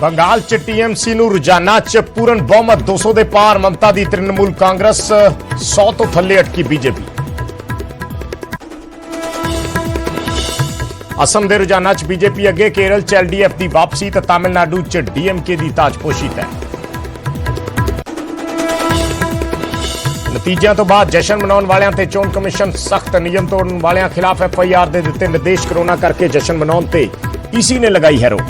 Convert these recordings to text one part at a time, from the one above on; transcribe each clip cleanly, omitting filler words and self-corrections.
बंगाल च टीएमसी नूं रोजाना च पूर्ण बहुमत 200 दे पार ममता दी तृणमूल कांग्रेस 100 तो थल्ले अटकी बीजेपी। असम दे रोजाना च बीजेपी अगे केरल च एलडीएफ दी वापसी ते तमिलनाडु च डीएमके दी ताजपोशी तय। नतीजों तो बाद जश्न मनाउण वालियां ते चोण कमिशन सख्त नियम तोड़न वालियां खिलाफ एफआईआर दे दित्ते निर्देश। कोरोना करके जश्न मनाउण ते ईसी ने लगाई है रोक।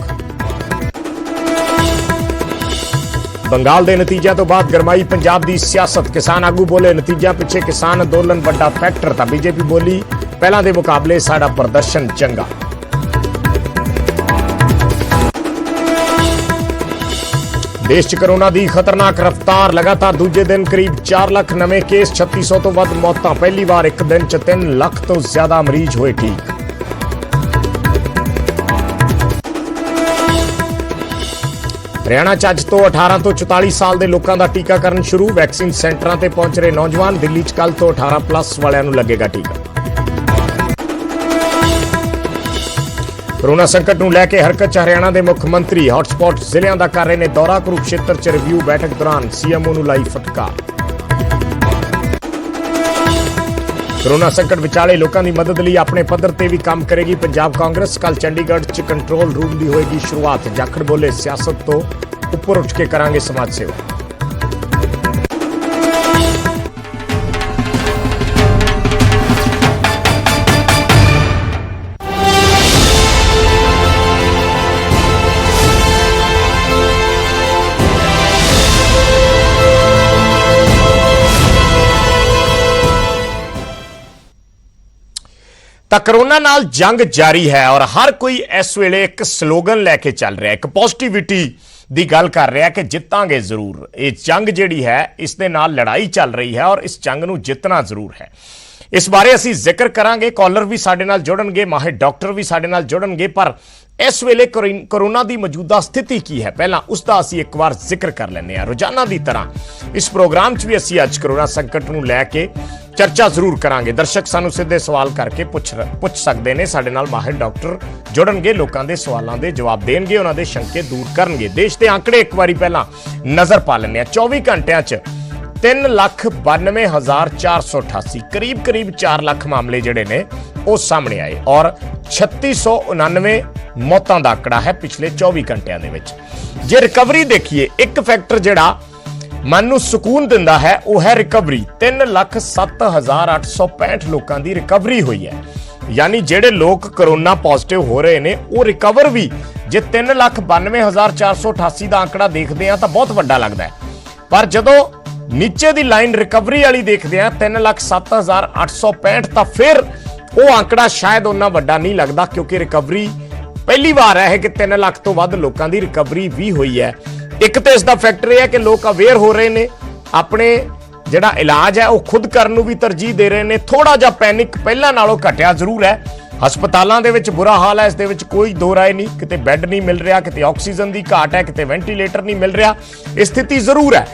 बंगाल के नतीजों तो बाद गरमाई पंजाब की सियासत। किसान आगू बोले नतीजों पिछे किसान अंदोलन बड़ा फैक्टर था। बीजेपी बोली पहला के मुकाबले साडा प्रदर्शन चंगा। देश च कोरोना की खतरनाक रफ्तार लगातार दूजे दिन करीब 4 लाख नवे केस 3600 तो वध मौतां। पहली बार एक दिन च 3 लाख तो ज्यादा मरीज हुए ठीक। हरियाणा च अज तो 18 तो 44 साल के लोगों का टीकाकरण शुरू। वैक्सीन सेंटरों पर पहुंच रहे नौजवान। दिल्ली च कल तो 18+ वालियां नूं लगेगा टीका। कोरोना संकट नूं लैके हरकत च हरियाणा के मुख मंत्री। हॉटस्पॉट जिलों का कर रहे ने दौरा। कुरुक्षेत्र च रिव्यू बैठक दौरान सीएमओ नूं लाई फटकार। कोरोना संकट विचाले लोगों की मदद लिए अपने पद्धर से भी काम करेगी पंजाब कांग्रेस। कल चंडीगढ़ च कंट्रोल रूम की होएगी शुरुआत। जाखड़ बोले सियासत तो उपर उठ के करांगे समाज सेवा। कोरोना नाल जंग जारी है और हर कोई इस वेले एक स्लोगन लैके चल रहा है, एक पॉजिटिविटी की गल कर रहा है कि जितांगे जरूर। ये जंग जिहड़ी है इस दे नाल लड़ाई चल रही है और इस जंग नूं जितना जरूर है। इस बारे असीं जिक्र करांगे। कॉलर भी साडे नाल जुड़नगे, माहिर डॉक्टर भी साडे नाल जुड़नगे। पर इस वेले कोरोना की मौजूदा स्थिति की है पहला उसका असीं एक बार जिक्र कर लैंदे हां। रोजाना की तरह इस प्रोग्राम च भी असीं अज कोरोना संकट नूं लैके चर्चा जरूर करांगे। दर्शक सानू सीधे सवाल करके पुछ सकते हैं। साडे नाल माहिर डॉक्टर जुड़नगे, लोगों के सवालों के जवाब देंगे, उन्होंने शंके दूर करनगे। देश के आंकड़े एक बार पहला नज़र पा लें। 24 घंटिया 3,92,488 करीब 4 लाख मामले जिहड़े ने वो सामने आए और 3699 मौतों का आंकड़ा है पिछले 24 घंटिया दे विच। जे रिकवरी देखिए, एक फैक्टर जिहड़ा मन नूं सुकून दिंदा है वह है रिकवरी। 3,07,865 लोगों की रिकवरी हुई है। यानी जेडे लोग कोरोना पॉजिटिव हो रहे हैं वो रिकवर भी जे 3,92,488 का आंकड़ा देखते हैं तो बहुत वड्डा लगता है। पर जदों नीचे की लाइन रिकवरी वाली देखते हैं 3,07,865 तो फिर वो आंकड़ा शायद उन्ना वड्डा नहीं लगता, क्योंकि रिकवरी पहली बार है कि 3 लाख तो वध लोगों की रिकवरी भी हुई है। एक तो इसका फैक्टर यह है कि लोग अवेयर हो रहे हैं, अपने जिहड़ा इलाज है वह खुद करने भी तरजीह दे रहे हैं। थोड़ा जा पैनिक पहला नालों घटिया जरूर है। हस्पतालों के विच बुरा हाल है, इस कोई दो राय नहीं। किते बैड नहीं मिल रहा, किते ऑक्सीजन की घाट है, किते वेंटीलेटर नहीं मिल रहा। स्थिति जरूर है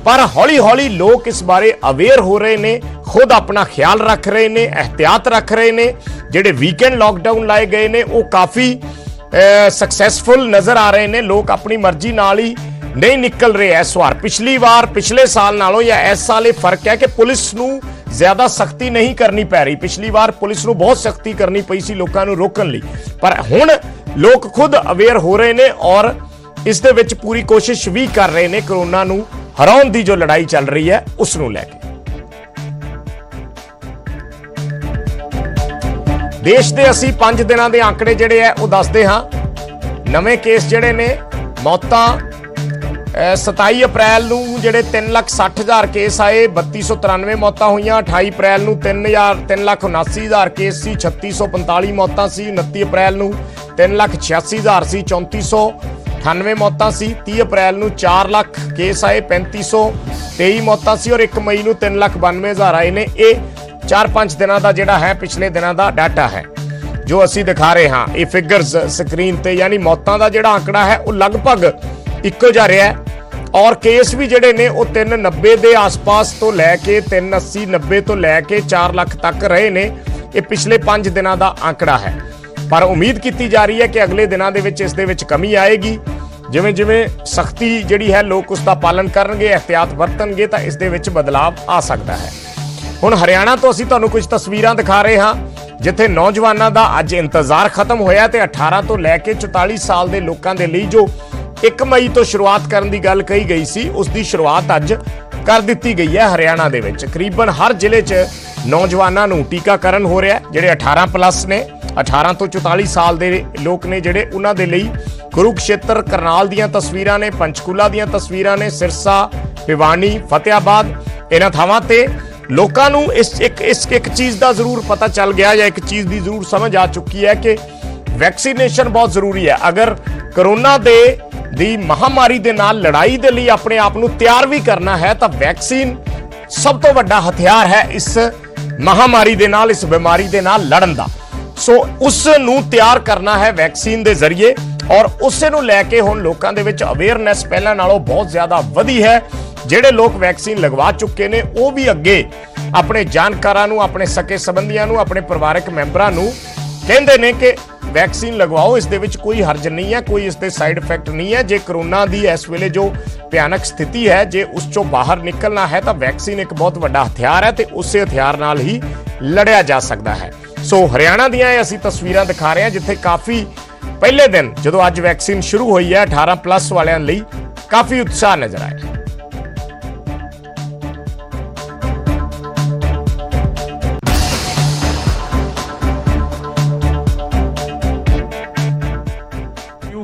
पर हौली हौली लोग इस बारे अवेयर हो रहे हैं, खुद अपना ख्याल रख रहे हैं, एहतियात रख रहे हैं। जिहड़े वीकेंड लॉकडाउन लाए गए हैं वो काफ़ी सक्सैसफुल नज़र आ रहे हैं। लोग अपनी मर्जी नाल ही नहीं निकल रहे इस बार। पिछली बार पिछले साल नालों या इस साल ये फर्क है कि पुलिस नूं ज्यादा सख्ती नहीं करनी पै रही। पिछली बार पुलिस नूं बहुत सख्ती करनी पई सी लोगों नूं रोकण लई, पर हुण लोग खुद अवेयर हो रहे हैं और इस दे विच पूरी कोशिश भी कर रहे हैं कोरोना नूं हराउण दी जो लड़ाई चल रही है उस नूं लैके। देश के असीं 5 दिनों के आंकड़े जिहड़े है वो दसदे हां। नवे केस जिहड़े ने मौतां 27 अप्रैल नूं जिहड़े 3,60,000 केस आए 3293 मौतां हुईयां। 28 अप्रैल नूं 3,79,000 केस सी 3645 मौतां सी। 29 अप्रैल नूं 3,86,000 सी 3498 मौतां सी। 30 अप्रैल नूं 4 लाख केस आए 3523 मौतां सी और 1 मई नूं 3,92,000 आए ने। ये 4-5 दिनों का जिहड़ा है पिछले दिनों का डाटा है जो असीं दिखा रहे हाँ। ये फिगर्स स्क्रीन ते यानी मौतां का जिहड़ा आंकड़ा है वो लगभग इक्को जा रहा है और केस भी जिहड़े ने वो 390 के आसपास तो लैके 380-90 तो लैके 4 लाख तक रहे ने। ये पिछले 5 दिनों का आंकड़ा है पर उम्मीद की जा रही है कि अगले दिनों के विच इस दे विच कमी आएगी ਜਿਵੇਂ ਜਿਵੇਂ ਸਖਤੀ ਜਿਹੜੀ ਹੈ ਲੋਕ ਉਸ ਦਾ ਪਾਲਣ ਕਰਨਗੇ, ਇਹਤਿਆਤ ਵਰਤਣਗੇ ਤਾਂ ਇਸ ਦੇ ਵਿੱਚ ਬਦਲਾਵ ਆ ਸਕਦਾ ਹੈ। ਹੁਣ ਹਰਿਆਣਾ ਤੋਂ ਅਸੀਂ ਤੁਹਾਨੂੰ ਕੁਝ ਤਸਵੀਰਾਂ ਦਿਖਾ ਰਹੇ ਹਾਂ ਜਿੱਥੇ ਨੌਜਵਾਨਾਂ ਦਾ ਅੱਜ ਇੰਤਜ਼ਾਰ ਖਤਮ ਹੋਇਆ ਤੇ 18 ਤੋਂ ਲੈ ਕੇ 44 ਸਾਲ ਦੇ ਲੋਕਾਂ ਦੇ ਲਈ ਜੋ 1 ਮਈ ਤੋਂ ਸ਼ੁਰੂਆਤ ਕਰਨ ਦੀ ਗੱਲ ਕਹੀ ਗਈ ਸੀ ਉਸ ਦੀ ਸ਼ੁਰੂਆਤ ਅੱਜ ਕਰ ਦਿੱਤੀ ਗਈ ਹੈ। ਹਰਿਆਣਾ ਦੇ ਵਿੱਚ ਤਕਰੀਬਨ ਹਰ ਜ਼ਿਲ੍ਹੇ 'ਚ ਨੌਜਵਾਨਾਂ ਨੂੰ ਟੀਕਾਕਰਨ ਹੋ ਰਿਹਾ, ਜਿਹੜੇ 18 ਪਲੱਸ ਨੇ, 18 ਤੋਂ 44 ਸਾਲ ਦੇ ਲੋਕ ਨੇ ਜਿਹੜੇ, ਉਹਨਾਂ ਦੇ ਲਈ ਕੁਰੂਕਸ਼ੇਤਰ, ਕਰਨਾਲ ਦੀਆਂ ਤਸਵੀਰਾਂ ਨੇ, ਪੰਚਕੂਲਾ ਦੀਆਂ ਤਸਵੀਰਾਂ ਨੇ, ਸਿਰਸਾ, ਭਿਵਾਨੀ, ਫਤਿਆਬਾਦ, ਇਹਨਾਂ ਥਾਵਾਂ ਤੇ ਲੋਕਾਂ ਨੂੰ ਇੱਕ ਚੀਜ਼ ਦਾ ਜ਼ਰੂਰ ਪਤਾ ਚੱਲ ਗਿਆ ਜਾਂ ਇੱਕ ਚੀਜ਼ ਦੀ ਜ਼ਰੂਰ ਸਮਝ ਆ ਚੁੱਕੀ ਹੈ ਕਿ ਵੈਕਸੀਨੇਸ਼ਨ ਬਹੁਤ ਜ਼ਰੂਰੀ ਹੈ। ਅਗਰ ਕੋਰੋਨਾ ਦੀ ਮਹਾਮਾਰੀ ਦੇ ਨਾਲ ਲੜਾਈ ਦੇ ਲਈ ਆਪਣੇ ਆਪ ਨੂੰ ਤਿਆਰ ਵੀ ਕਰਨਾ ਹੈ ਤਾਂ ਵੈਕਸੀਨ ਸਭ ਤੋਂ ਵੱਡਾ ਹਥਿਆਰ ਹੈ ਇਸ ਮਹਾਮਾਰੀ ਦੇ ਨਾਲ, ਇਸ ਬਿਮਾਰੀ ਦੇ ਨਾਲ ਲੜਨ ਦਾ। ਸੋ ਉਸ ਨੂੰ ਤਿਆਰ ਕਰਨਾ ਹੈ ਵੈਕਸੀਨ ਦੇ ਜ਼ਰੀਏ ਔਰ ਉਸੇ ਨੂੰ ਲੈ ਕੇ ਹੁਣ ਲੋਕਾਂ ਦੇ ਵਿੱਚ ਅਵੇਅਰਨੈਸ ਪਹਿਲਾਂ ਨਾਲੋਂ ਬਹੁਤ ਜ਼ਿਆਦਾ ਵਧੀ ਹੈ। ਜਿਹੜੇ ਲੋਕ ਵੈਕਸੀਨ ਲਗਵਾ ਚੁੱਕੇ ਨੇ ਉਹ ਵੀ ਅੱਗੇ ਆਪਣੇ ਜਾਣਕਾਰਾਂ ਨੂੰ, ਆਪਣੇ ਸਕੇ ਸੰਬੰਧੀਆਂ ਨੂੰ, ਆਪਣੇ ਪਰਿਵਾਰਕ ਮੈਂਬਰਾਂ ਨੂੰ ਕਹਿੰਦੇ ਨੇ ਕਿ ਵੈਕਸੀਨ ਲਗਵਾਓ, ਇਸ ਦੇ ਵਿੱਚ ਕੋਈ ਹਰਜ ਨਹੀਂ ਹੈ, ਕੋਈ ਇਸ ਦੇ ਸਾਈਡ ਇਫੈਕਟ ਨਹੀਂ ਹੈ। ਜੇ ਕਰੋਨਾ ਦੀ ਇਸ ਵੇਲੇ ਜੋ ਭਿਆਨਕ ਸਥਿਤੀ ਹੈ, ਜੇ ਉਸ ਚੋਂ ਬਾਹਰ ਨਿਕਲਣਾ ਹੈ ਤਾਂ ਵੈਕਸੀਨ ਇੱਕ ਬਹੁਤ ਵੱਡਾ ਹਥਿਆਰ ਹੈ ਤੇ ਉਸੇ ਹਥਿਆਰ ਨਾਲ ਹੀ ਲੜਿਆ ਜਾ ਸਕਦਾ ਹੈ। ਸੋ ਹਰਿਆਣਾ ਦੀਆਂ ਇਹ ਅਸੀਂ ਤਸਵੀਰਾਂ ਦਿਖਾ ਰਹੇ ਹਾਂ ਜਿੱਥੇ ਕਾਫੀ ਪਹਿਲੇ ਦਿਨ ਜਦੋਂ ਅੱਜ ਵੈਕਸੀਨ ਸ਼ੁਰੂ ਹੋਈ ਹੈ 18 ਪਲੱਸ ਵਾਲਿਆਂ ਲਈ ਕਾਫੀ ਉਤਸ਼ਾਹ ਨਜ਼ਰ ਆਇਆ।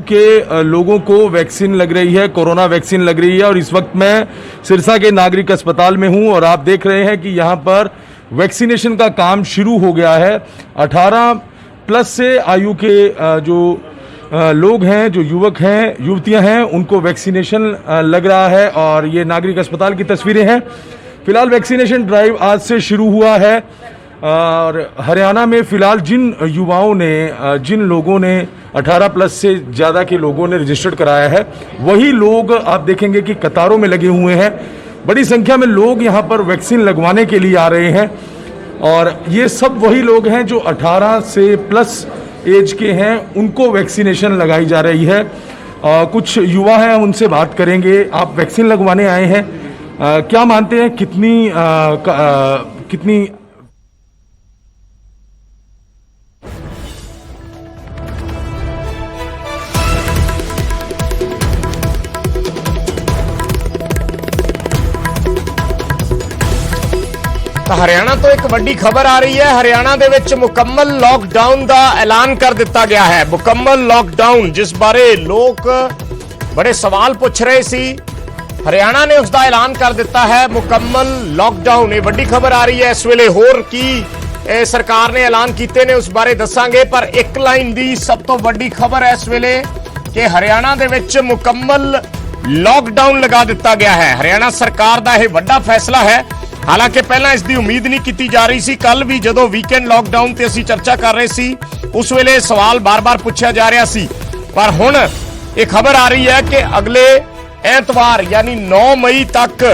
के लोगों को वैक्सीन लग रही है, कोरोना वैक्सीन लग रही है और इस वक्त मैं सिरसा के नागरिक अस्पताल में हूं और आप देख रहे हैं कि यहां पर वैक्सीनेशन का काम शुरू हो गया है। 18 प्लस से आयु के जो लोग हैं, जो युवक हैं, युवतियां हैं, उनको वैक्सीनेशन लग रहा है और ये नागरिक अस्पताल की तस्वीरें हैं। फिलहाल वैक्सीनेशन ड्राइव आज से शुरू हुआ है और हरियाणा में फिलहाल जिन युवाओं ने, जिन लोगों ने 18 प्लस से ज़्यादा के लोगों ने रजिस्टर्ड कराया है, वही लोग आप देखेंगे कि कतारों में लगे हुए हैं। बड़ी संख्या में लोग यहाँ पर वैक्सीन लगवाने के लिए आ रहे हैं और ये सब वही लोग हैं जो 18 से प्लस एज के हैं, उनको वैक्सीनेशन लगाई जा रही है। कुछ युवा हैं, उनसे बात करेंगे। आप वैक्सीन लगवाने आए हैं, क्या मानते हैं कितनी ਹਰਿਆਣਾ ਤੋਂ ਇੱਕ ਵੱਡੀ ਖਬਰ ਆ ਰਹੀ ਹੈ। ਹਰਿਆਣਾ ਦੇ ਵਿੱਚ ਮੁਕੰਮਲ ਲਾਕਡਾਊਨ ਦਾ ਐਲਾਨ ਕਰ ਦਿੱਤਾ ਗਿਆ ਹੈ। ਮੁਕੰਮਲ ਲਾਕਡਾਊਨ ਜਿਸ ਬਾਰੇ ਲੋਕ ਬੜੇ ਸਵਾਲ ਪੁੱਛ ਰਹੇ ਸੀ, ਹਰਿਆਣਾ ਨੇ ਉਸ ਦਾ ਐਲਾਨ ਕਰ ਦਿੱਤਾ ਹੈ। ਮੁਕੰਮਲ ਲਾਕਡਾਊਨ, ਇਹ ਵੱਡੀ ਖਬਰ ਆ ਰਹੀ ਹੈ ਇਸ ਵੇਲੇ। ਹੋਰ ਕੀ ਸਰਕਾਰ ਨੇ ਐਲਾਨ ਕੀਤੇ ਨੇ ਉਸ ਬਾਰੇ ਦੱਸਾਂਗੇ, ਪਰ ਇੱਕ ਲਾਈਨ ਦੀ ਸਭ ਤੋਂ ਵੱਡੀ ਖਬਰ ਹੈ ਇਸ ਵੇਲੇ ਕਿ ਹਰਿਆਣਾ ਦੇ ਵਿੱਚ ਮੁਕੰਮਲ ਲਾਕਡਾਊਨ ਲਗਾ ਦਿੱਤਾ ਗਿਆ ਹੈ। ਹਰਿਆਣਾ ਸਰਕਾਰ ਦਾ ਇਹ ਵੱਡਾ ਫੈਸਲਾ ਹੈ। ਹਾਲਾਂਕਿ ਪਹਿਲਾਂ ਇਸ ਦੀ ਉਮੀਦ ਨਹੀਂ ਕੀਤੀ ਜਾ ਰਹੀ ਸੀ। ਕੱਲ ਵੀ ਜਦੋਂ ਵੀਕਐਂਡ ਲਾਕਡਾਊਨ ਤੇ ਅਸੀਂ ਚਰਚਾ ਕਰ ਰਹੇ ਸੀ ਉਸ ਵੇਲੇ ਸਵਾਲ ਬਾਰ-ਬਾਰ ਪੁੱਛਿਆ ਜਾ ਰਿਹਾ ਸੀ, ਪਰ ਹੁਣ ਇਹ ਖਬਰ ਆ ਰਹੀ ਹੈ ਕਿ ਅਗਲੇ ਐਤਵਾਰ ਯਾਨੀ 9 ਮਈ ਤੱਕ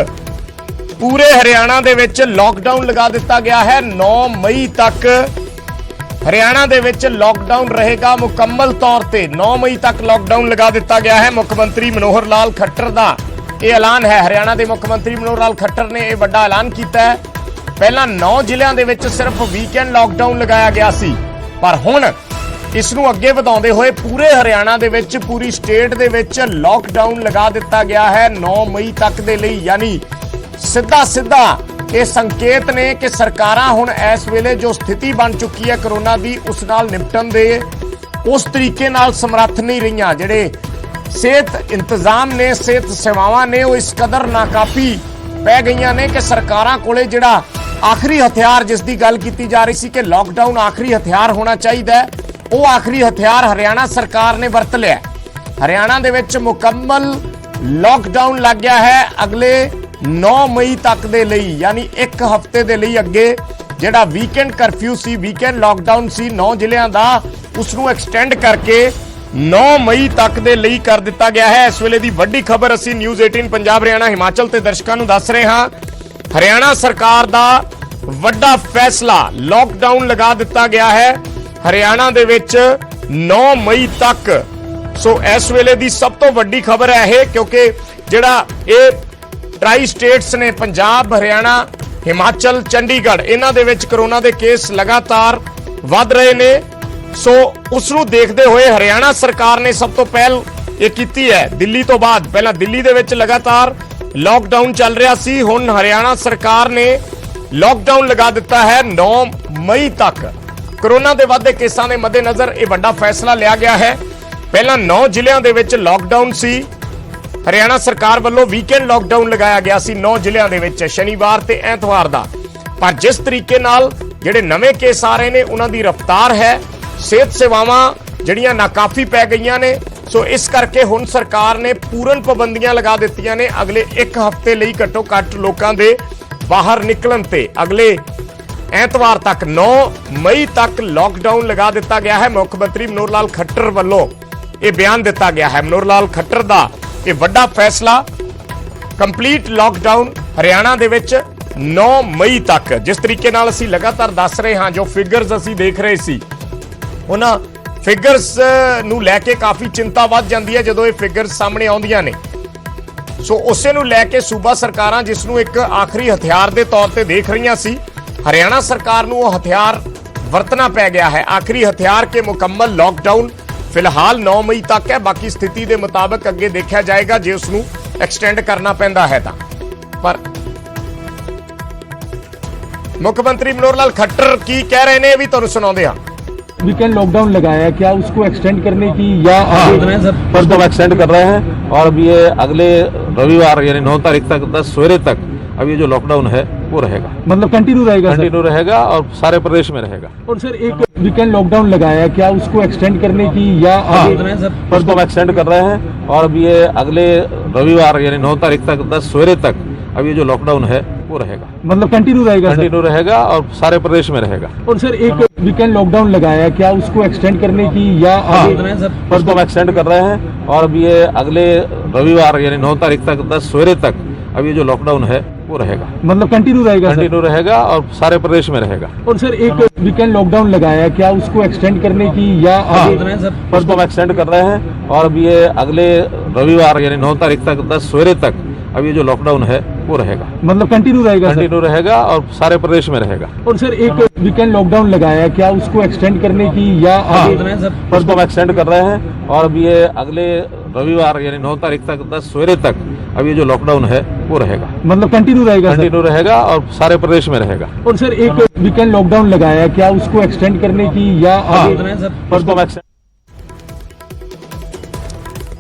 ਪੂਰੇ ਹਰਿਆਣਾ ਦੇ ਵਿੱਚ ਲਾਕਡਾਊਨ ਲਗਾ ਦਿੱਤਾ ਗਿਆ ਹੈ। 9 ਮਈ ਤੱਕ ਹਰਿਆਣਾ ਦੇ ਵਿੱਚ ਲਾਕਡਾਊਨ ਰਹੇਗਾ ਮੁਕੰਮਲ ਤੌਰ ਤੇ। 9 ਮਈ ਤੱਕ ਲਾਕਡਾਊਨ ਲਗਾ ਦਿੱਤਾ ਗਿਆ ਹੈ। ਮੁੱਖ ਮੰਤਰੀ ਮਨੋਹਰ ਲਾਲ ਖੱਟਰ ਦਾ ਇਹ ਐਲਾਨ ਹੈ। ਹਰਿਆਣਾ ਦੇ ਮੁੱਖ ਮੰਤਰੀ ਮਨੋਹਰ ਲਾਲ ਖੱਟਰ ਨੇ ਇਹ ਵੱਡਾ ਐਲਾਨ ਕੀਤਾ ਹੈ। ਪਹਿਲਾਂ 9 ਜ਼ਿਲ੍ਹਿਆਂ ਦੇ ਵਿੱਚ ਸਿਰਫ ਵੀਕਐਂਡ ਲਾਕਡਾਊਨ ਲਗਾਇਆ ਗਿਆ ਸੀ, ਪਰ ਹੁਣ ਇਸ ਨੂੰ ਅੱਗੇ ਵਧਾਉਂਦੇ ਹੋਏ ਪੂਰੇ ਹਰਿਆਣਾ ਦੇ ਵਿੱਚ, ਪੂਰੀ ਸਟੇਟ ਦੇ ਵਿੱਚ ਲਾਕਡਾਊਨ ਲਗਾ ਦਿੱਤਾ ਗਿਆ ਹੈ 9 ਮਈ ਤੱਕ ਦੇ ਲਈ। ਯਾਨੀ ਸਿੱਧਾ ਇਹ ਸੰਕੇਤ ਨੇ ਕਿ ਸਰਕਾਰਾਂ ਹੁਣ ਇਸ ਵੇਲੇ ਜੋ ਸਥਿਤੀ ਬਣ ਚੁੱਕੀ ਹੈ ਕਰੋਨਾ ਦੀ, ਉਸ ਨਾਲ ਨਿਪਟਣ ਦੇ ਉਸ ਤਰੀਕੇ ਨਾਲ ਸਮਰੱਥ ਨਹੀਂ ਰਹੀਆਂ। ਜਿਹੜੇ ਸਿਹਤ ਇੰਤਜ਼ਾਮ ਨੇ, ਸਿਹਤ ਸੇਵਾਵਾਂ ਨੇ, ਉਹ ਇਸ ਕਦਰ ਨਾਕਾਫੀ ਪੈ ਗਈਆਂ ਨੇ ਕਿ ਸਰਕਾਰਾਂ ਕੋਲੇ ਜਿਹੜਾ ਆਖਰੀ ਹਥਿਆਰ ਜਿਸ ਦੀ ਗੱਲ ਕੀਤੀ ਜਾ ਰਹੀ ਸੀ ਕਿ ਲਾਕਡਾਊਨ ਆਖਰੀ ਹਥਿਆਰ ਹੋਣਾ ਚਾਹੀਦਾ, ਉਹ ਆਖਰੀ ਹਥਿਆਰ ਹਰਿਆਣਾ ਸਰਕਾਰ ਨੇ ਵਰਤ ਲਿਆ। ਹਰਿਆਣਾ ਦੇ ਵਿੱਚ ਮੁਕੰਮਲ ਲਾਕਡਾਊਨ ਲੱਗ ਗਿਆ ਹੈ ਅਗਲੇ 9 ਮਈ ਤੱਕ ਦੇ ਲਈ, ਯਾਨੀ ਇੱਕ ਹਫ਼ਤੇ ਦੇ ਲਈ ਅੱਗੇ ਜਿਹੜਾ ਵੀਕਐਂਡ ਕਰਫਿਊ ਸੀ, ਵੀਕਐਂਡ ਲਾਕਡਾਊਨ ਸੀ 9 ਜ਼ਿਲ੍ਹਿਆਂ ਦਾ, ਉਸ ਨੂੰ ਐਕਸਟੈਂਡ ਕਰਕੇ 9 ਮਈ ਤੱਕ ਦੇ ਲਈ ਕਰ ਦਿੱਤਾ ਗਿਆ ਹੈ। ਇਸ ਵੇਲੇ ਦੀ ਵੱਡੀ ਖਬਰ ਅਸੀਂ ਨਿਊਜ਼ 18 ਪੰਜਾਬ, ਹਰਿਆਣਾ, ਹਿਮਾਚਲ ਤੇ ਦਰਸ਼ਕਾਂ ਨੂੰ ਦੱਸ ਰਹੇ ਹਾਂ। ਹਰਿਆਣਾ ਸਰਕਾਰ ਦਾ ਵੱਡਾ ਫੈਸਲਾ, ਲਾਕਡਾਊਨ ਲਗਾ ਦਿੱਤਾ ਗਿਆ ਹੈ। ਹਰਿਆਣਾ ਦੇ ਵਿੱਚ 9 ਮਈ ਤੱਕ ਸੋ ਇਸ ਵੇਲੇ ਦੀ ਸਭ ਤੋਂ ਵੱਡੀ ਖਬਰ ਹੈ ਇਹ, ਕਿਉਂਕਿ ਜਿਹੜਾ ਇਹ ਟਰਾਈ ਸਟੇਟਸ ਨੇ, ਪੰਜਾਬ, ਹਰਿਆਣਾ, ਹਿਮਾਚਲ, ਚੰਡੀਗੜ੍ਹ, ਇਹਨਾਂ ਦੇ ਵਿੱਚ ਕਰੋਨਾ ਦੇ ਕੇਸ ਲਗਾਤਾਰ ਵੱਧ ਰਹੇ ਨੇ। ਸੋ ਉਸ ਨੂੰ ਦੇਖਦੇ ਹੋਏ ਹਰਿਆਣਾ ਸਰਕਾਰ ਨੇ ਸਭ ਤੋਂ ਪਹਿਲ ਇਹ ਕੀਤੀ ਹੈ। ਦਿੱਲੀ ਤੋਂ ਬਾਅਦ ਪਹਿਲਾਂ ਦਿੱਲੀ ਦੇ ਵਿੱਚ ਲਗਾਤਾਰ ਲਾਕਡਾਊਨ ਚੱਲ ਰਿਹਾ ਸੀ, ਹੁਣ ਹਰਿਆਣਾ ਸਰਕਾਰ ਨੇ ਲਾਕਡਾਊਨ ਲਗਾ ਦਿੱਤਾ ਹੈ 9 ਮਈ ਤੱਕ। ਕਰੋਨਾ ਦੇ ਵੱਧਦੇ ਕੇਸਾਂ ਦੇ ਮੱਦੇਨਜ਼ਰ ਇਹ ਵੱਡਾ ਫੈਸਲਾ ਲਿਆ ਗਿਆ ਹੈ। ਪਹਿਲਾਂ 9 ਜ਼ਿਲ੍ਹਿਆਂ ਦੇ ਵਿੱਚ ਲਾਕਡਾਊਨ ਸੀ। ਹਰਿਆਣਾ ਸਰਕਾਰ ਵੱਲੋਂ ਵੀਕਐਂਡ ਲਾਕਡਾਊਨ ਲਗਾਇਆ ਗਿਆ ਸੀ 9 ਜ਼ਿਲ੍ਹਿਆਂ ਦੇ ਵਿੱਚ, ਸ਼ਨੀਵਾਰ ਤੇ ਐਤਵਾਰ ਦਾ। ਪਰ ਜਿਸ ਤਰੀਕੇ ਨਾਲ ਜਿਹੜੇ ਨਵੇਂ ਕੇਸ ਆ ਰਹੇ ਨੇ ਉਹਨਾਂ ਦੀ ਰਫ਼ਤਾਰ ਹੈ, ਸਿਹਤ ਸੇਵਾਵਾਂ ਜਿਹੜੀਆਂ ਨਾਕਾਫੀ ਪੈ ਗਈਆਂ ਨੇ। ਸੋ ਇਸ ਕਰਕੇ ਹੁਣ ਸਰਕਾਰ ਨੇ ਪੂਰਨ ਪਾਬੰਦੀਆਂ ਲਗਾ ਦਿੱਤੀਆਂ ਨੇ ਅਗਲੇ 1 ਹਫ਼ਤੇ ਲਈ, ਘੱਟੋ ਘੱਟ ਲੋਕਾਂ ਦੇ ਬਾਹਰ ਨਿਕਲਣ ਤੇ। ਅਗਲੇ ਐਤਵਾਰ ਤੱਕ 9 ਮਈ ਤੱਕ ਲਾਕਡਾਊਨ ਲਗਾ ਦਿੱਤਾ ਗਿਆ ਹੈ। ਮੁੱਖ ਮੰਤਰੀ ਮਨੋਹਰ ਲਾਲ ਖੱਟਰ ਵੱਲੋਂ ਇਹ ਬਿਆਨ ਦਿੱਤਾ ਗਿਆ ਹੈ। ਮਨੋਹਰ ਲਾਲ ਖੱਟਰ ਦਾ ਇਹ ਵੱਡਾ ਫੈਸਲਾ, ਕੰਪਲੀਟ ਲਾਕਡਾਊਨ ਹਰਿਆਣਾ ਦੇ ਵਿੱਚ 9 ਮਈ ਤੱਕ। ਜਿਸ ਤਰੀਕੇ ਨਾਲ ਅਸੀਂ ਲਗਾਤਾਰ ਦੱਸ ਰਹੇ ਹਾਂ, ਜੋ ਫਿਗਰਸ ਅਸੀਂ ਦੇਖ ਰਹੇ ਸੀ, ਉਹਨਾਂ ਫਿਗਰਸ ਨੂੰ ਲੈ ਕੇ ਕਾਫੀ ਚਿੰਤਾ ਵੱਧ ਜਾਂਦੀ ਹੈ ਜਦੋਂ ਇਹ ਫਿਗਰਸ ਸਾਹਮਣੇ ਆਉਂਦੀਆਂ ਨੇ। ਸੋ ਉਸੇ ਨੂੰ ਲੈ ਕੇ ਸੂਬਾ ਸਰਕਾਰਾਂ ਜਿਸ ਨੂੰ ਇੱਕ ਆਖਰੀ ਹਥਿਆਰ ਦੇ ਤੌਰ ਤੇ ਦੇਖ ਰਹੀਆਂ ਸੀ, ਹਰਿਆਣਾ ਸਰਕਾਰ ਨੂੰ ਉਹ ਹਥਿਆਰ ਵਰਤਣਾ ਪੈ ਗਿਆ ਹੈ। ਆਖਰੀ ਹਥਿਆਰ ਕੇ ਮੁਕੰਮਲ ਲਾਕਡਾਊਨ ਫਿਲਹਾਲ 9 ਮਈ ਤੱਕ ਹੈ। ਬਾਕੀ ਸਥਿਤੀ ਦੇ ਮੁਤਾਬਕ ਅੱਗੇ ਦੇਖਿਆ ਜਾਏਗਾ ਜੇ ਉਸ ਨੂੰ ਐਕਸਟੈਂਡ ਕਰਨਾ ਪੈਂਦਾ ਹੈ ਤਾਂ। ਪਰ ਮੁੱਖ ਮੰਤਰੀ ਮਨੋਹਰ ਲਾਲ ਖੱਟਰ ਕੀ ਕਹਿ ਰਹੇ ਨੇ ਇਹ ਵੀ ਤੁਹਾਨੂੰ ਸੁਣਾਉਂਦੇ ਹਾਂ। वीकेंड लॉकडाउन लगाया है, क्या उसको एक्सटेंड करने की या पर तो एक्सटेंड कर रहे हैं। और अब ये अगले रविवार यानी 9 तारीख तक 10 सवेरे तक अब ये जो लॉकडाउन है वो रहेगा, मतलब कंटिन्यू रहेगा? कंटिन्यू रहेगा और सारे प्रदेश में रहेगा। और सर एक वीकेंड लॉकडाउन लगाया है, क्या उसको एक्सटेंड करने की या पर तो एक्सटेंड कर रहे हैं। और अब ये अगले रविवार यानी 9 तारीख तक 10 सवेरे तक अब ये जो लॉकडाउन है वो रहेगा, मतलब कंटिन्यू रहेगा? कंटिन्यू रहेगा और सारे प्रदेश में रहेगा। और सर एक वीकेंड लॉकडाउन लगाया है, क्या उसको एक्सटेंड करने की या पर तो एक्सटेंड कर रहे हैं। और अब ये अगले रविवार यानी 9 तारीख तक 10 सवेरे तक अब ये जो लॉकडाउन है वो रहेगा, मतलब कंटिन्यू रहेगा? कंटिन्यू रहेगा और सारे प्रदेश में रहेगा। और सर एक वीकेंड लॉकडाउन लगाया है, क्या उसको एक्सटेंड करने की या पर तो एक्सटेंड कर रहे हैं। और अब ये अगले रविवार यानी 9 तारीख तक 10 सवेरे तक अब ये जो लॉकडाउन है वो रहेगा, मतलब कंटिन्यू रहेगा? कंटिन्यू रहेगा और सारे प्रदेश में रहेगा। और सर एक वीकेंड लॉकडाउन लगाया है, क्या उसको एक्सटेंड करने की या पर तो एक्सटेंड कर रहे हैं। और अब ये अगले रविवार यानी 9 तारीख तक 10 सवेरे तक अब ये जो लॉकडाउन है वो रहेगा, मतलब कंटिन्यू रहेगा? कंटिन्यू रहेगा और सारे प्रदेश में रहेगा। और सर एक वीकेंड लॉकडाउन लगाया है, क्या उसको एक्सटेंड करने की या पर तो एक्सटेंड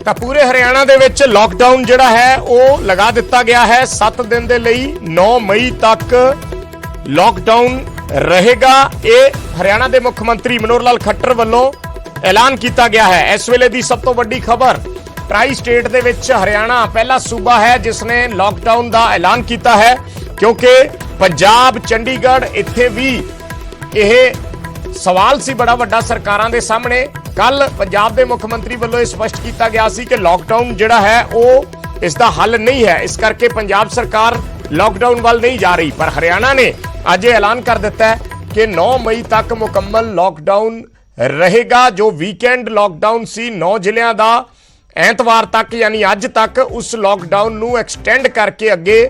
ਤਾਂ ਪੂਰੇ ਹਰਿਆਣਾ ਦੇ ਵਿੱਚ ਲਾਕਡਾਊਨ ਜਿਹੜਾ ਹੈ ਉਹ ਲਗਾ ਦਿੱਤਾ ਗਿਆ ਹੈ 7 ਦਿਨ ਦੇ ਲਈ। 9 ਮਈ ਤੱਕ ਲਾਕਡਾਊਨ ਰਹੇਗਾ। ਇਹ ਹਰਿਆਣਾ ਦੇ ਮੁੱਖ ਮੰਤਰੀ ਮਨੋਹਰ ਲਾਲ ਖੱਟਰ ਵੱਲੋਂ ਐਲਾਨ ਕੀਤਾ ਗਿਆ ਹੈ। ਇਸ ਵੇਲੇ ਦੀ ਸਭ ਤੋਂ ਵੱਡੀ ਖਬਰ, ਟਰਾਈ ਸਟੇਟ ਦੇ ਵਿੱਚ ਹਰਿਆਣਾ ਪਹਿਲਾ ਸੂਬਾ ਹੈ ਜਿਸ ਨੇ ਲਾਕਡਾਊਨ ਦਾ ਐਲਾਨ ਕੀਤਾ ਹੈ, ਕਿਉਂਕਿ ਪੰਜਾਬ, ਚੰਡੀਗੜ੍ਹ, ਇੱਥੇ ਵੀ ਇਹ ਸਵਾਲ ਸੀ ਬੜਾ ਵੱਡਾ ਸਰਕਾਰਾਂ ਦੇ ਸਾਹਮਣੇ। ਕੱਲ ਪੰਜਾਬ ਦੇ ਮੁੱਖ ਮੰਤਰੀ ਵੱਲੋਂ ਇਹ ਸਪਸ਼ਟ ਕੀਤਾ ਗਿਆ ਸੀ ਕਿ ਲਾਕਡਾਊਨ ਜਿਹੜਾ ਹੈ ਉਹ ਇਸ ਦਾ ਹੱਲ ਨਹੀਂ ਹੈ, ਇਸ ਕਰਕੇ ਪੰਜਾਬ ਸਰਕਾਰ ਲਾਕਡਾਊਨ ਵੱਲ ਨਹੀਂ ਜਾ ਰਹੀ। ਪਰ ਹਰਿਆਣਾ ਨੇ ਅੱਜ ਇਹ ਐਲਾਨ ਕਰ ਦਿੱਤਾ ਹੈ ਕਿ 9 ਮਈ ਤੱਕ ਮੁਕੰਮਲ ਲਾਕਡਾਊਨ ਰਹੇਗਾ। ਜੋ ਵੀਕਐਂਡ ਲਾਕਡਾਊਨ ਸੀ 9 ਜ਼ਿਲ੍ਹਿਆਂ ਦਾ, ਐਤਵਾਰ ਤੱਕ ਯਾਨੀ ਅੱਜ ਤੱਕ, ਉਸ ਲਾਕਡਾਊਨ ਨੂੰ ਐਕਸਟੈਂਡ ਕਰਕੇ ਅੱਗੇ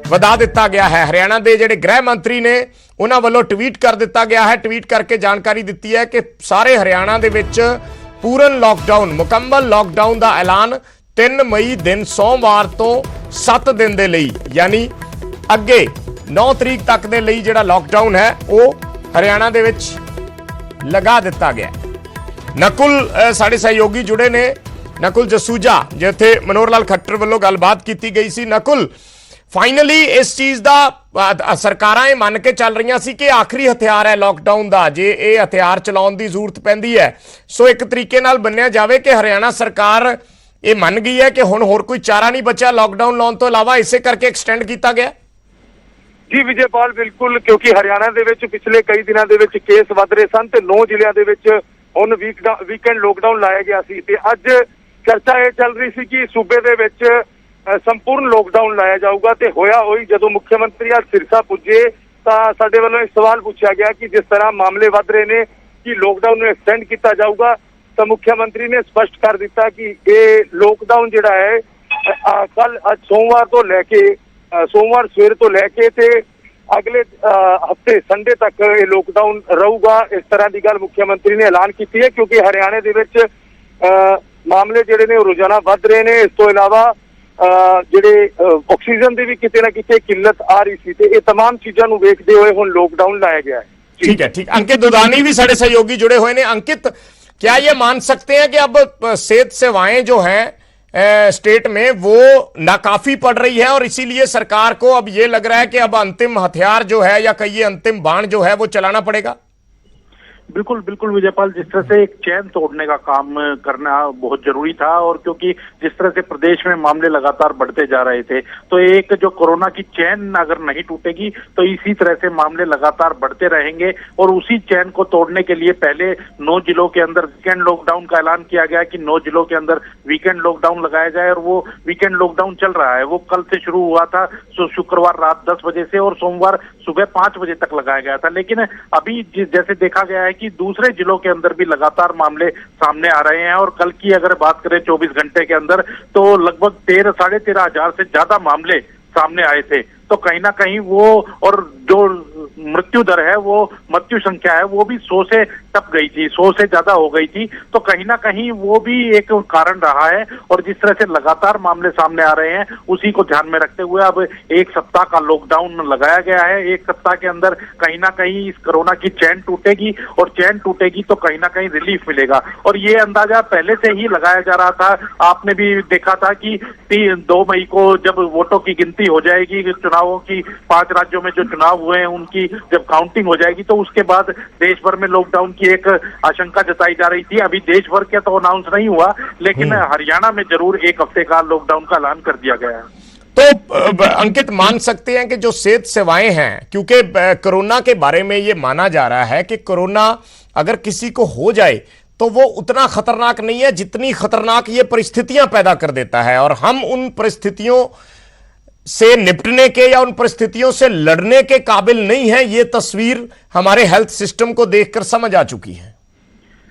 ਵਧਾ ਦਿੱਤਾ ਗਿਆ ਹੈ। ਹਰਿਆਣਾ ਦੇ ਜਿਹੜੇ ਗ੍ਰਹਿ ਮੰਤਰੀ ਨੇ ਉਹਨਾਂ ਵੱਲੋਂ ਟਵੀਟ ਕਰ ਦਿੱਤਾ ਗਿਆ ਹੈ, ਟਵੀਟ ਕਰਕੇ ਜਾਣਕਾਰੀ ਦਿੱਤੀ ਹੈ ਕਿ ਸਾਰੇ ਹਰਿਆਣਾ ਦੇ ਵਿੱਚ ਪੂਰਨ ਲਾਕਡਾਊਨ, ਮੁਕੰਮਲ ਲਾਕਡਾਊਨ ਦਾ ਐਲਾਨ 3 ਮਈ ਦਿਨ ਸੋਮਵਾਰ ਤੋਂ 7 ਦਿਨ ਦੇ ਲਈ ਯਾਨੀ ਅੱਗੇ 9 ਤਰੀਕ ਤੱਕ ਦੇ ਲਈ ਜਿਹੜਾ ਲਾਕਡਾਊਨ ਹੈ ਉਹ ਹਰਿਆਣਾ ਦੇ ਵਿੱਚ ਲਗਾ ਦਿੱਤਾ ਗਿਆ। ਨਕੁਲ ਸਾਡੇ ਸਹਿਯੋਗੀ ਜੁੜੇ ਨੇ, ਨਕੁਲ ਜਸੂਜਾ, ਜਿੱਥੇ ਮਨੋਹਰ ਲਾਲ ਖੱਟਰ ਵੱਲੋਂ ਗੱਲਬਾਤ ਕੀਤੀ ਗਈ ਸੀ। ਨਕੁਲ, ਫਾਈਨਲੀ ਇਸ ਚੀਜ਼ ਦਾ ਸਰਕਾਰਾਂ ਇਹ ਮੰਨ ਕੇ ਚੱਲ ਰਹੀਆਂ ਸੀ ਕਿ ਆਖਰੀ ਹਥਿਆਰ ਹੈ ਲਾਕਡਾਊਨ ਦਾ, ਜੇ ਇਹ ਹਥਿਆਰ ਚਲਾਉਣ ਦੀ ਜ਼ਰੂਰਤ ਪੈਂਦੀ ਹੈ। ਸੋ ਇੱਕ ਤਰੀਕੇ ਨਾਲ ਮੰਨਿਆ ਜਾਵੇ ਕਿ ਹਰਿਆਣਾ ਸਰਕਾਰ ਇਹ ਮੰਨ ਗਈ ਹੈ ਕਿ ਹੁਣ ਹੋਰ ਕੋਈ ਚਾਰਾ ਨਹੀਂ ਬਚਿਆ ਲਾਕਡਾਊਨ ਲਾਉਣ ਤੋਂ ਇਲਾਵਾ, ਇਸੇ ਕਰਕੇ ਐਕਸਟੈਂਡ ਕੀਤਾ ਗਿਆ। ਜੀ ਵਿਜੇਪਾਲ, ਬਿਲਕੁਲ, ਕਿਉਂਕਿ ਹਰਿਆਣਾ ਦੇ ਵਿੱਚ ਪਿਛਲੇ ਕਈ ਦਿਨਾਂ ਦੇ ਵਿੱਚ ਕੇਸ ਵੱਧ ਰਹੇ ਸਨ ਤੇ 9 ਜ਼ਿਲ੍ਹਿਆਂ ਦੇ ਵਿੱਚ ਹੁਣ ਵੀਕਐਂਡ ਲਾਕਡਾਊਨ ਲਾਇਆ ਗਿਆ ਸੀ ਤੇ ਅੱਜ ਚਰਚਾ ਇਹ ਚੱਲ ਰਹੀ ਸੀ ਕਿ ਸੂਬੇ ਦੇ ਵਿੱਚ ਸੰਪੂਰਨ ਲਾਕਡਾਊਨ ਲਾਇਆ ਜਾਊਗਾ। ਤੇ ਹੋਇਆ ਹੋਈ ਜਦੋਂ ਮੁੱਖ ਮੰਤਰੀ ਅੱਜ ਸਿਰਸਾ ਪੁੱਜੇ ਤਾਂ ਸਾਡੇ ਵੱਲੋਂ ਇੱਕ ਸਵਾਲ ਪੁੱਛਿਆ ਗਿਆ ਕਿ ਜਿਸ ਤਰ੍ਹਾਂ ਮਾਮਲੇ ਵੱਧ ਰਹੇ ਨੇ ਕਿ ਲਾਕਡਾਊਨ ਨੂੰ ਐਕਸਟੈਂਡ ਕੀਤਾ ਜਾਊਗਾ। ਤਾਂ ਮੁੱਖ ਮੰਤਰੀ ਨੇ ਸਪਸ਼ਟ ਕਰ ਦਿੱਤਾ ਕਿ ਇਹ ਲੋਕਡਾਊਨ ਜਿਹੜਾ ਹੈ ਕੱਲ ਅੱਜ ਸੋਮਵਾਰ ਸਵੇਰ ਤੋਂ ਲੈ ਕੇ ਤੇ ਅਗਲੇ ਹਫਤੇ ਸੰਡੇ ਤੱਕ ਇਹ ਲੋਕਡਾਊਨ ਰਹੂਗਾ। ਇਸ ਤਰ੍ਹਾਂ ਦੀ ਗੱਲ ਮੁੱਖ ਮੰਤਰੀ ਨੇ ਐਲਾਨ ਕੀਤੀ ਹੈ ਕਿਉਂਕਿ ਹਰਿਆਣੇ ਦੇ ਵਿੱਚ ਮਾਮਲੇ ਜਿਹੜੇ ਨੇ ਉਹ ਰੋਜ਼ਾਨਾ ਵੱਧ ਰਹੇ ਨੇ। ਇਸ ਤੋਂ ਇਲਾਵਾ ਜਿਹੜੇ ਆਕਸੀਜਨ ਦੀ ਵੀ ਕਿਤੇ ਨਾ ਕਿਤੇ ਕਿੱਲਤ ਆ ਰਹੀ ਸੀ ਤੇ ਇਹ तमाम ਚੀਜ਼ਾਂ ਨੂੰ ਵੇਖਦੇ ਹੋਏ ਹੁਣ ਲੋਕਡਾਊन ਲਾया गया है। ठीक है, ठीक। अंकित दुधानी भी साढ़े सहयोगी जुड़े हुए हैं। अंकित, क्या ये मान सकते हैं कि अब सेहत सेवाएं जो हैं स्टेट में वो नाकाफी पड़ रही है और इसीलिए सरकार को अब ये लग रहा है कि अब अंतिम हथियार जो है या कहिए अंतिम बाण जो है वो चलाना पड़ेगा? बिल्कुल बिल्कुल विजयपाल, जिस तरह से एक चैन तोड़ने का काम करना बहुत जरूरी था और क्योंकि जिस तरह से प्रदेश में मामले लगातार बढ़ते जा रहे थे तो एक जो कोरोना की चैन अगर नहीं टूटेगी तो इसी तरह से मामले लगातार बढ़ते रहेंगे और उसी चैन को तोड़ने के लिए पहले 9 जिलों के अंदर वीकेंड लॉकडाउन का ऐलान किया गया कि 9 जिलों के अंदर वीकेंड लॉकडाउन लगाया जाए और वो वीकेंड लॉकडाउन चल रहा है। वो कल से शुरू हुआ था, शुक्रवार रात 10 बजे से और सोमवार सुबह 5 बजे तक लगाया गया था। लेकिन अभी जैसे देखा गया है कि दूसरे जिलों के अंदर भी लगातार मामले सामने आ रहे हैं और कल की अगर बात करें 24 घंटे के अंदर तो लगभग 13,500 से ज्यादा मामले सामने आए थे। तो कहीं ना कहीं वो और जो मृत्यु दर है वो मृत्यु संख्या है वो भी 100 से टप गई थी, 100 से ज्यादा हो गई थी। तो कहीं ना कहीं वो भी एक कारण रहा है और जिस तरह से लगातार मामले सामने आ रहे हैं उसी को ध्यान में रखते हुए अब 1 सप्ताह का लॉकडाउन लगाया गया है। 1 सप्ताह के अंदर कहीं ना कहीं इस कोरोना की चैन टूटेगी और चैन टूटेगी तो कहीं ना कहीं रिलीफ मिलेगा और ये अंदाजा पहले से ही लगाया जा रहा था। आपने भी देखा था कि 2 मई को जब वोटों की गिनती हो जाएगी, चुनावों की 5 राज्यों में जो चुनाव हुए हैं उनकी जब काउंटिंग हो जाएगी तो उसके बाद देश भर में लॉकडाउन की एक आशंका जताई जा रही थी। अभी देश भर के तो अनाउंस नहीं हुआ लेकिन हरियाणा में जरूर 1 हफ्ते का लॉकडाउन का ऐलान कर दिया गया है। तो अंकित, मान सकते हैं कि जो सेहत सेवाएं हैं, क्योंकि कोरोना के बारे में ये माना जा रहा है कि कोरोना अगर किसी को हो जाए तो वो उतना खतरनाक नहीं है जितनी खतरनाक ये परिस्थितियां पैदा कर देता है और हम उन परिस्थितियों से निपटने के या उन परिस्थितियों से लड़ने के काबिल नहीं है। ये तस्वीर हमारे हेल्थ सिस्टम को देखकर समझ आ चुकी है।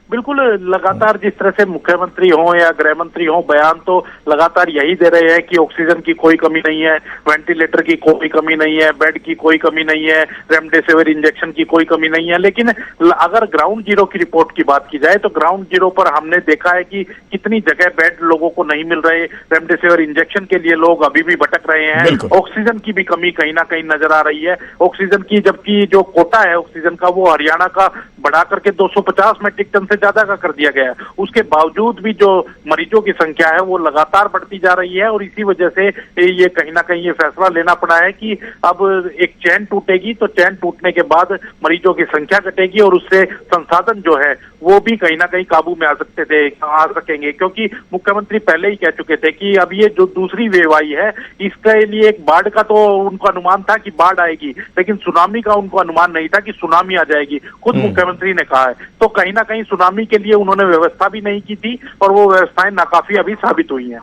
बिल्कुल, लगातार जिस तरह से मुख्यमंत्री हो या गृह मंत्री हो बयान तो लगातार यही दे रहे हैं कि ऑक्सीजन की कोई कमी नहीं है, वेंटिलेटर की कोई कमी नहीं है, बेड की कोई कमी नहीं है, रेमडेसिविर इंजेक्शन की कोई कमी नहीं है। लेकिन अगर ग्राउंड जीरो की रिपोर्ट की बात की जाए तो ग्राउंड जीरो पर हमने देखा है कि कितनी जगह बेड लोगों को नहीं मिल रहे, रेमडेसिविर इंजेक्शन के लिए लोग अभी भी भटक रहे हैं, ऑक्सीजन की भी कमी कहीं ना कहीं नजर आ रही है। ऑक्सीजन की जबकि जो कोटा है ऑक्सीजन का वो हरियाणा का बढ़ा करके 250 मेट्रिक टन से ज्यादा का कर दिया गया है। उसके बावजूद भी जो मरीजों की संख्या है वो लगातार बढ़ती जा रही है और इसी वजह से ये कहीं ना कहीं ये फैसला लेना पड़ा है कि अब एक चैन टूटेगी तो चैन टूटने के बाद मरीजों की संख्या घटेगी और उससे संसाधन जो है वो भी कहीं ना कहीं काबू में आ सकेंगे क्योंकि मुख्यमंत्री पहले ही कह चुके थे कि अब ये जो दूसरी वेव आई है इसके लिए एक बाढ़ का तो उनको अनुमान था कि बाढ़ आएगी लेकिन सुनामी का उनको अनुमान नहीं था कि सुनामी आ जाएगी। खुद मुख्यमंत्री ने कहा है तो कहीं ना कहीं सुनामी के लिए उन्होंने व्यवस्था भी नहीं की थी और वो व्यवस्थाएं नाकाफी अभी साबित हुई हैं।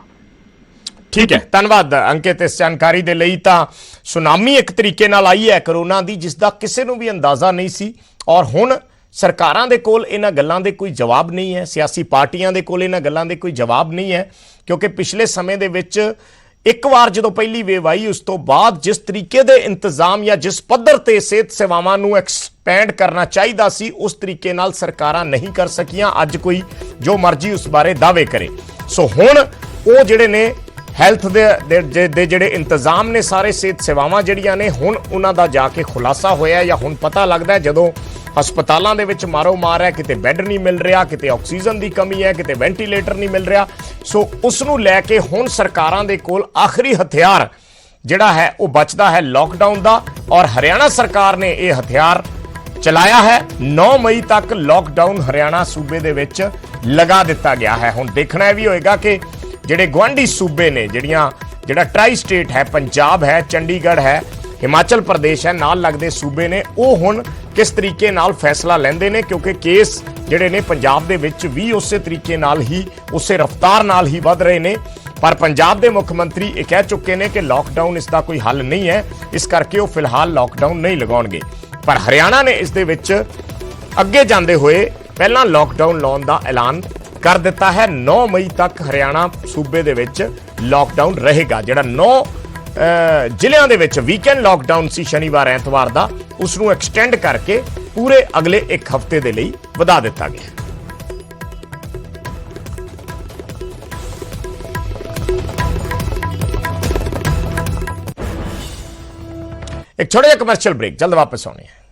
ठीक है, धन्यवाद अंकित इस जानकारी दे लई। तां सुनामी एक तरीके नाल आई है कोरोना दी जिसदा किसी नूं भी अंदाजा नहीं सी और हुण सरकारां दे कोल इन्हां गल्लां दे कोई जवाब नहीं है, सियासी पार्टियां दे कोल इन्हां गल्लां दे कोई जवाब नहीं है क्योंकि पिछले समय दे विच एक बार जो पहली वेव आई उस तो बाद जिस तरीके दे इंतजाम या जिस पद्धर ते सेहत सेवावां नूं एक्सपैंड करना चाहिदा सी उस तरीके नाल सरकारां नहीं कर सकियां। अज कोई जो मर्जी उस बारे दावे करे। सो हुण वो जिहड़े ने हैल्थ दे जिहड़े इंतजाम ने सारे सेहत सेवावां जिहड़ियां ने हुण उन्हां दा जाके खुलासा होया या हुण पता लगदा है जदों हस्पतालों के विच मारो मार है, किते बैड नहीं मिल रहा, किते ऑक्सीजन की कमी है, किते वेंटीलेटर नहीं मिल रहा। सो उसनूं लैके हुण सरकारां दे कोल आखिरी हथियार जिहड़ा है वो बचदा है लॉकडाउन दा और हरियाणा सरकार ने यह हथियार चलाया है। 9 मई तक लॉकडाउन हरियाणा सूबे दे विच लगा दिता गया है। हुण देखना भी होएगा कि जिहड़े गुआंढी सूबे ने जिहड़ा ट्राई स्टेट है, पंजाब है, चंडीगढ़ है, हिमाचल प्रदेश है, नाल लगदे सूबे ने वो हुण किस तरीके नाल फैसला लेंदे ने क्योंकि केस जिहड़े ने पंजाब दे विच भी उसे तरीके नाल ही उसे रफ्तार नाल ही वध रहे ने। पर पंजाब दे मुख्यमंत्री ये कह चुके ने कि लॉकडाउन इसका कोई हल नहीं है, इस करके वो फिलहाल लॉकडाउन नहीं लगाउणगे। पर हरियाणा ने इस दे विच अगे जांदे होए पहलां लॉकडाउन लाउण दा ऐलान ਕਰ ਦਿੱਤਾ ਹੈ। 9 ਮਈ ਤੱਕ ਹਰਿਆਣਾ ਸੂਬੇ ਦੇ ਵਿੱਚ ਲਾਕਡਾਊਨ ਰਹੇਗਾ। ਜਿਹੜਾ 9 ਜ਼ਿਲ੍ਹਿਆਂ ਦੇ ਵਿੱਚ ਵੀਕਐਂਡ ਲਾਕਡਾਊਨ ਸੀ ਸ਼ਨੀਵਾਰ ਐਤਵਾਰ ਦਾ, ਉਸ ਨੂੰ ਐਕਸਟੈਂਡ ਕਰਕੇ ਪੂਰੇ ਅਗਲੇ 1 ਹਫ਼ਤੇ ਦੇ ਲਈ ਵਧਾ ਦਿੱਤਾ ਗਿਆ। एक छोटे कमर्शियल ब्रेक, जल्द वापस आने हैं।